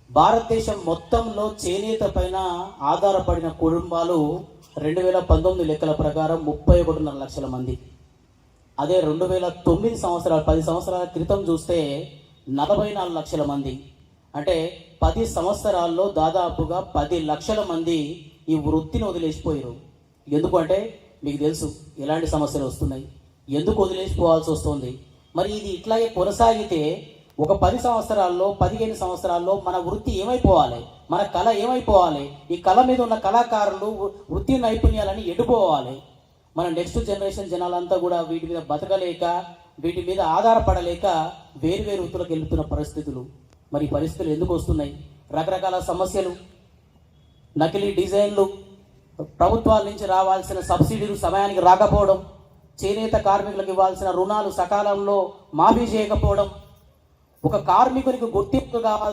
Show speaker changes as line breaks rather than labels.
భారతదేశం మొత్తంలో చేనేత పైన ఆధారపడిన కుటుంబాలు 2019 లెక్కల ప్రకారం 31.5 లక్షల మంది. అదే 2009 సంవత్సరాలు 10 సంవత్సరాల క్రితం చూస్తే 44 లక్షల మంది. అంటే 10 సంవత్సరాల్లో దాదాపుగా 10 లక్షల మంది ఈ వృత్తిని వదిలేసిపోయారు. ఎందుకంటే మీకు తెలుసు ఎలాంటి సమస్యలు వస్తున్నాయి, ఎందుకు వదిలేసిపోవాల్సి వస్తుంది. మరి ఇది ఇట్లాగే కొనసాగితే ఒక 10 సంవత్సరాల్లో 15 సంవత్సరాల్లో మన వృత్తి ఏమైపోవాలి, మన కళ ఏమైపోవాలి, ఈ కళ మీద ఉన్న కళాకారులు వృత్తి నైపుణ్యాలని ఎడిపోవాలి. మన నెక్స్ట్ జనరేషన్ జనాలంతా కూడా వీటి మీద బతకలేక, వీటి మీద ఆధారపడలేక వేరు వృత్తులకు వెళ్తున్న పరిస్థితులు. మరి ఈ పరిస్థితులు ఎందుకు వస్తున్నాయి? రకరకాల సమస్యలు, నకిలీ డిజైన్లు, ప్రభుత్వాల నుంచి రావాల్సిన సబ్సిడీలు సమయానికి రాకపోవడం, చేనేత కార్మికులకు ఇవ్వాల్సిన రుణాలు సకాలంలో మాఫీ చేయకపోవడం, ఒక కార్మికునికి గుర్తింపు కావాల్సిన